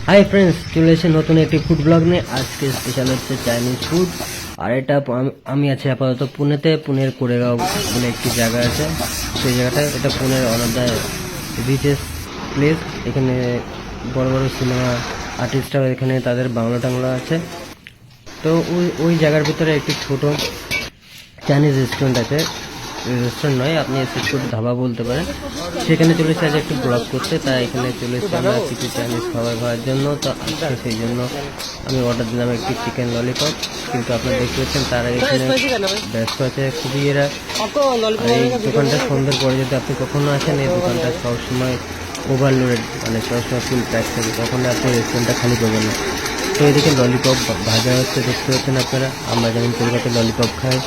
Hi friends, চলে এসে নতুন একটি ফুড ব্লগ নিয়ে। আজকে স্পেশাল হচ্ছে চাইনিজ ফুড। আর এটা আমি আছি আপাতত পুনেতে। পুনের কোরেগাঁও বলে একটি জায়গা আছে, সেই জায়গাটায়। এটা পুনের one of the richest place. এখানে বড় বড় সিনেমা আর্টিস্টরাও এখানে তাদের বাংলা টাংলা আছে। তো ওই জায়গার ভিতরে একটি ছোট চাইনিজ রেস্টুরেন্ট আছে। রেস্টুরেন্ট নয়, আপনি স্ট্রিট ফুড ধাবা বলতে পারেন। সেখানে চলে এসেছে আজ একটু ব্লগ করতে। তাই এখানে চলে এসেছি আমরা কিছু চাইনিজ খাবার খাওয়ার জন্য। তো আজকে সেই জন্য আমি অর্ডার দিলাম একটি চিকেন ললিপপ। কিন্তু আপনারা দেখতে পাচ্ছেন তার আগে এখানে ব্যস্ত আছে খুবই এরা। আর এই দোকানটা সন্ধ্যের পরে যদি আপনি কখনো আসেন, এই দোকানটা সবসময় ওভারলোডেড, মানে সবসময় ফুল প্যাক থাকে। কখনো আপনি রেস্টুরেন্টটা খালি পাবেন না। তো এদিকে ললিপপ ভাজা হচ্ছে, দেখতে পাচ্ছেন আপনারা। আমরা যেমন কলকাতায় ললিপপ খাই,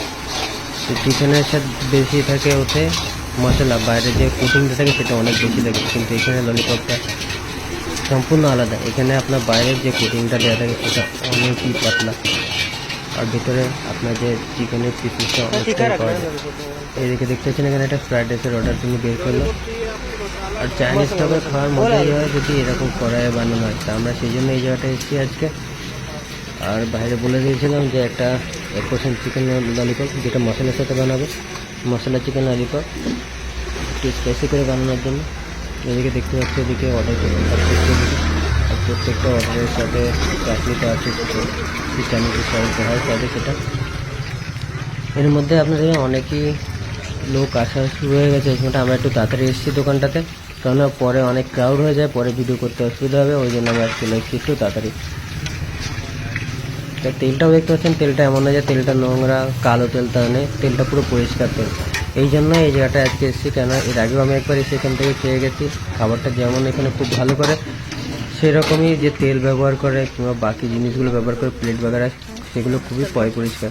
তো চিকেনের সাথে বেশি থাকে ওতে মশলা, বাইরে যে কোটিংটা থাকে সেটা অনেক বেশি থাকে। কিন্তু এখানে ললিপপটা সম্পূর্ণ আলাদা। এখানে আপনার বাইরের যে কোটিংটা দেওয়া থাকে সেটা অনেকই পাতলা, আর ভিতরে আপনার যে চিকেনের পিসেসটা অনেকটাই পাওয়া যায়। এদিকে দেখতে পাচ্ছেন এখানে একটা ফ্রাইড রাইসের অর্ডার তুমি বের করলো। আর চাইনিজ খাবার খাওয়ার মজাই হয় যদি এরকম কড়াইয়ে বানানো হয়। তা আমরা সেই জন্য এই জায়গাটায় এসেছি আজকে। আর বাইরে বলে দিয়েছিলাম যে একটা 1% চিকেন ললিপপ, যেটা মশলার সাথে বানাবে, মশলা চিকেন ললিপপ একটু স্পাইসি করে বানানোর জন্য। এদিকে দেখতে পাচ্ছি এদিকে অর্ডার করতে পারছি। আর প্রত্যেকটা অর্ডারের সাথে চাটনিটা আছে, চাটনিতে সার্ভ হয় সাথে সেটা। এর মধ্যে আপনাদের অনেকই লোক আসা শুরু হয়ে গেছে। এই আমরা একটু তাড়াতাড়ি এসেছি দোকানটাতে, কেননা পরে অনেক ক্রাউড হয়ে যায়, পরে ভিডিও করতে অসুবিধা হবে। ওই জন্য আমরা চলে এসেছি একটু তাড়াতাড়ি। তেলটাও দেখতে পাচ্ছেন, তেলটা এমন না যে তেলটা নোংরা কালো তেল, তা নেই, তেলটা পুরো পরিষ্কার তেল। এই জন্য এই জায়গাটা আজকে এসেছি। কেন এর আগেও আমি একবার এসে এখান থেকে খেয়ে গেছি। খাবারটা যেমন এখানে খুব ভালো করে, সেরকমই যে তেল ব্যবহার করে কিংবা বাকি জিনিসগুলো ব্যবহার করে, প্লেট বাগারা, সেগুলো খুবই পরিষ্কার।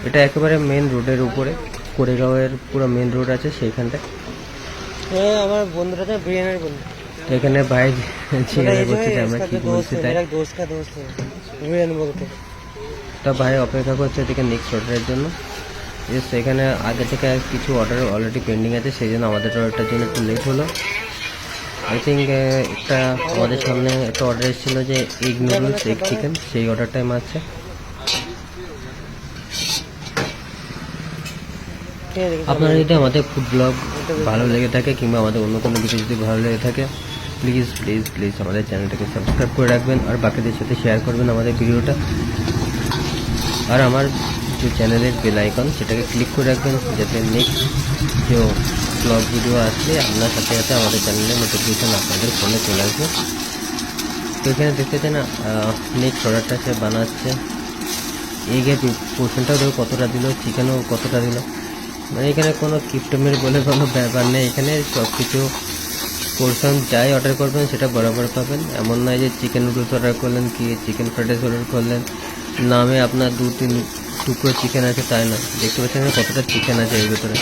এটা একেবারে মেন রোডের উপরে, কোরেগাঁওয়ের পুরো মেন রোড আছে সেইখানটায়। আমার বন্ধুরা তো বিরিয়ানির বন্ধু। তো এখানে ভাই জিজ্ঞাসা করছে যে আমরা কি বলছি, তাই বিরিয়ানি বলতে। তা ভাই অপেক্ষা করছে এদিকে নেক্সট অর্ডারের জন্য। সেখানে আগে থেকে কিছু অর্ডার অলরেডি পেন্ডিং আছে, সেই জন্য আমাদের অর্ডারটার জন্য একটু লেট হলো। আই থিঙ্ক একটা আমাদের সামনে একটা অর্ডার এসেছিলো যে এগ নুডলস, এগ চিকেন, সেই অর্ডারটাই মারছে। আপনারা যদি আমাদের ফুড ব্লগ ভালো লেগে থাকে কিংবা আমাদের অন্য কোনো কিছু যদি ভালো লেগে থাকে, প্লিজ প্লিজ প্লিজ আমাদের চ্যানেলটাকে সাবস্ক্রাইব করে রাখবেন আর বাকিদের সাথে শেয়ার করবেন আমাদের ভিডিওটা। আর আমার যে চ্যানেলের বেল আইকন সেটাকে ক্লিক করে রাখবেন, যাতে নেক্সট যে ব্লগ ভিডিও আসলে আপনার সাথে সাথে আমাদের চ্যানেলের নোটিফিকেশান আপনাদের ফোনে চলে আসবে। তো এখানে দেখতে চাই না, নেক্সট অর্ডারটা সে বানাচ্ছে। এগের পোর্শনটাও দেখো কতটা দিল, চিকেনও কতটা দিল। মানে এখানে কোনো কিপটমের বলে কোনো ব্যাপার নেই। এখানে সব কিছু পোর্শন যাই অর্ডার করবেন সেটা বরাবর পাবেন। এমন নয় যে চিকেন নুডলস অর্ডার করলেন কি চিকেন ফ্রাইড রাইস অর্ডার করলেন, নামে আপনার 2-3 টুকরো চিকেন আছে তাই না। দেখতে পাচ্ছেন কতটা চিকেন আছে এর ভেতরে।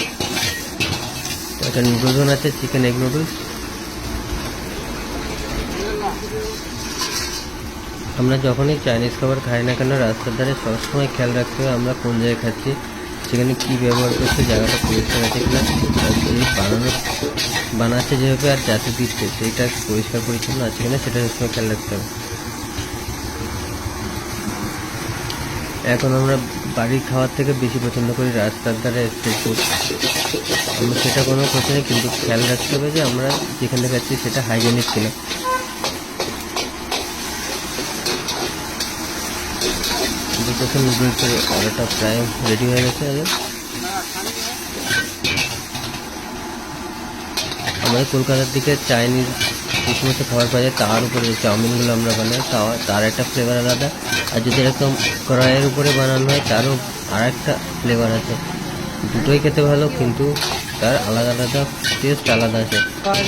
একটা নুডলসও আছে, চিকেন এগ নুডলস। আমরা যখনই চাইনিজ খাবার খাই না কেন, রাস্তার ধারে সবসময় খেয়াল রাখতে হবে আমরা কোন জায়গায় খাচ্ছি, সেখানে কী ব্যবহার করছে, জায়গাটা পরিষ্কার আছে কিনা, বানাচ্ছে যেভাবে আর যাতে দিচ্ছে সেইটা পরিষ্কার পরিচ্ছন্ন আছে কিনা সেটা সবসময় খেয়াল রাখতে হবে। এখন আমরা বাড়ির খাওয়ার থেকে বেশি পছন্দ করি রাস্তার ধারে স্ট্রিট ফুড। আমরা সেটা কোনো কথা নেই, কিন্তু খেয়াল রাখতে হবে যে আমরা যেখানে খাচ্ছি সেটা হাইজেনিক কিনা। দুটো নুডলসের অর্ডারটা প্রায় রেডি হয়ে গেছে। আমাদের কলকাতার দিকে চাইনিজ যে সমস্ত খাবার পাওয়া যায় তার উপরে যে চাউমিনগুলো আমরা বানাই তার একটা ফ্লেভার আলাদা, আর যদি এরকম কড়াইয়ের উপরে বানানো হয় তারও আর একটা ফ্লেভার আছে। দুটোই খেতে ভালো, কিন্তু তার আলাদা আলাদা টেস্ট আলাদা আছে।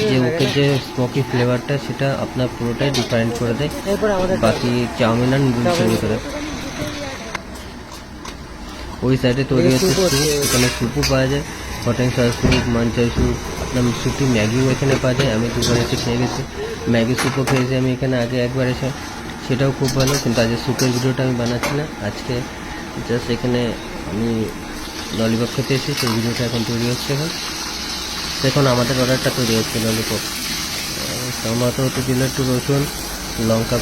যে ওকে যে স্মোকি ফ্লেভারটা সেটা আপনার পুরোটাই ডিফারেন্ট করে দেয় বাকি চাউমিন আর নুডলসের ভিতরে। ওই সাইডে তৈরি হচ্ছে স্যুপ, এখানে স্যুপও পাওয়া যায়, hot and sour soup, manchow soup, আপনার স্যুপটি ম্যাগিও এখানে পাওয়া যায়। আমি দুবার এসে খেয়ে গেছি, ম্যাগি স্যুপও খেয়েছি আমি এখানে আগে একবার এসে, সেটাও খুব ভালো। কিন্তু আজকে স্যুপের ভিডিওটা আমি বানাচ্ছি না, আজকে জাস্ট এখানে আমি ললিপপ খেতে এসেছি, সেই ভিডিওটা এখন তৈরি হচ্ছে। এখন আমাদের অর্ডারটা তৈরি হচ্ছে ললিপপ। টমেটো হতে দিল একটু রসুন, লঙ্কা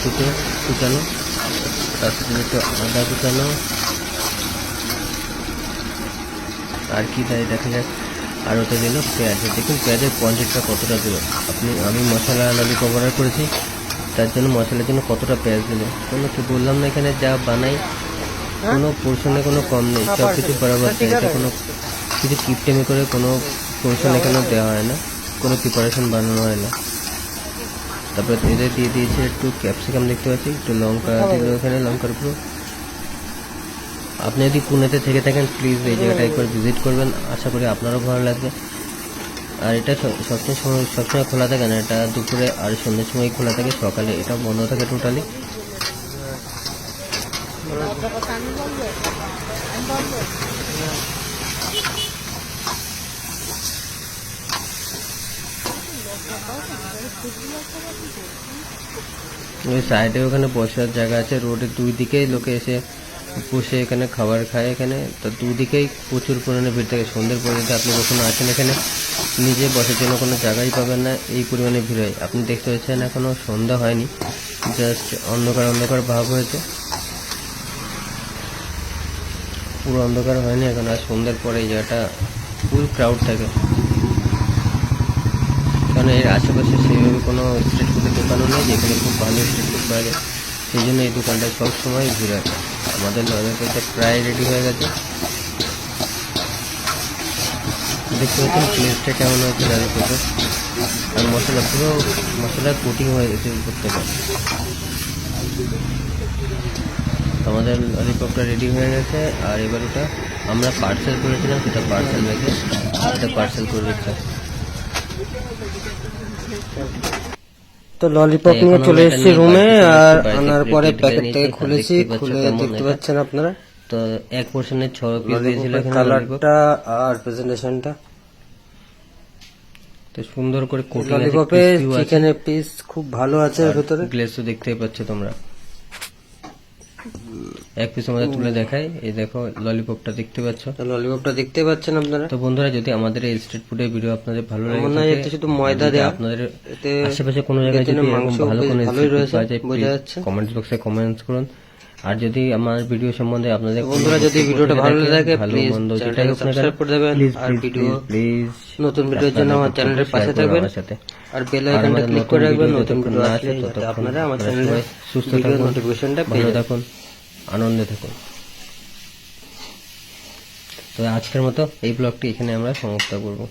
কুচানো, তার সাথে একটু আদা কুচানো, আর কি তাই দেখা যাক। আর ওটা দিল পেঁয়াজ। দেখুন পেঁয়াজের কোয়ান্টিটিটা কতটা দিল। আমি মশলা ললিপপ অর্ডার করেছি, তার জন্য মশলার জন্য কতটা পেঁয়াজ দিল। কোনো কি বললাম না, এখানে যা বানাই কোনো পোর্শনে কোনো কম নেই, সব কিছু বরাবর দেয়। এটা কোনো কিছু কিপটেমি করে কোনো পোর্শন এখানে দেওয়া হয় না, কোনো প্রিপারেশন বানানো হয় না। তারপরে এদের দিয়ে দিয়েছে একটু ক্যাপসিকাম, দেখতে পাচ্ছি একটু লঙ্কা দিল এখানে, লঙ্কার গুঁড়ো। আপনি যদি পুনেতে থেকে থাকেন প্লিজ এই জায়গাটা একবার ভিজিট করবেন, আশা করি আপনারও ভালো লাগবে। আর এটা সবসময় খোলা থাকে না, এটা দুপুরে আর সন্ধ্যের সময় খোলা থাকে, সকালে এটা বন্ধ থাকে টোটালি। ওই সাইডে ওখানে বসার জায়গা আছে, রোডের দুই দিকেই লোকে এসে বসে এখানে খাবার খায়। এখানে তো দুদিকেই প্রচুর পরিমাণে ভিড় থাকে। সন্ধ্যের পরে যদি আপনি কখনো আসেন এখানে, নিজে বসার জন্য কোনো জায়গাই পাবেন না, এই পরিমাণে ভিড় হয়। আপনি দেখতে পাচ্ছেন এখনো সন্ধ্যা হয়নি, জাস্ট অন্ধকার ভাব হয়েছে, পুরো অন্ধকার হয়নি এখন। আর সন্ধ্যের পরে এই জায়গাটা ফুল ক্রাউড থাকে, কারণ এর আশেপাশে সেইভাবে কোনো স্ট্রিট ফুডের দোকানও নেই যেখানে খুব ভালো স্ট্রিট ফুড পাওয়া যায়। সেই জন্য এই দোকানটা সবসময় ভিড় হয়। আমাদের ললিপপটা প্রায় রেডি হয়ে গেছে, দেখতে পাচ্ছেন প্লেসটা কেমন হয়েছে ললিপপে। আর মশলার কোটিং হয়ে গেছে উপর থেকে। আমাদের ললিপপটা রেডি হয়ে গেছে। আর এবার ওটা আমরা পার্সেল করেছিলাম, সেটা পার্সেল ব্যাগে এটা পার্সেল করে দিচ্ছে। তো ললিপপ নিয়ে চলে এসেছি রুমে, আর আনার পরে প্যাকেট থেকে খুলেছি, খুলে দেখতে পাচ্ছেন আপনারা। তো এক পোর্শনের 6 পিস দিয়েছিল এখানে কালারটা আর প্রেজেন্টেশনটা তো সুন্দর করে কোটিং আছে। ললিপপে চিকেনের পিস খুব ভালো আছে এর ভিতরে। গ্লেসও দেখতেই পাচ্ছ তোমরা। এক পিস আমাদের তুলে দেখাই, এই দেখো ললিপপটা দেখতে পাচ্ছ। তো ললিপপটা দেখতে পাচ্ছেন আপনারা। তো বন্ধুরা, যদি আমাদের এই স্ট্রিট ফুডের ভিডিও আপনাদের ভালো লাগে, মনে হয় এতে শুধু ময়দা দেয়া, আপনাদের এতে আশেপাশে কোনো জায়গায় যদি এরকম ভালো কোনো স্ট্রিট ফুড পাওয়া যায়, বোঝা যাচ্ছে। কমেন্টস বক্সে কমেন্টস করুন। আর যদি আমার ভিডিও সম্বন্ধে আপনাদের বন্ধুরা যদি ভিডিওটা ভালো লাগে ভালো প্লিজ মন্দ যেটাই চ্যানেলটাকে হোক না কেন, সাবস্ক্রাইব করে দেবেন। আর ভিডিও প্লিজ নতুন ভিডিওর জন্য আমার চ্যানেলের পাশে থাকবেন, আর বেল আইকনটা ক্লিক করে রাখবেন নতুন ভিডিও আসলে যাতে আপনারা আমার চ্যানেলে সুস্থ ভিডিও থাকুন, নোটিফিকেশনটা পেয়ে ভালো যাবেন। থাকুন, আনন্দে থাকুন। তো আজকের মতো এই ব্লগটি এখানে আমরা সমাপ্ত করব।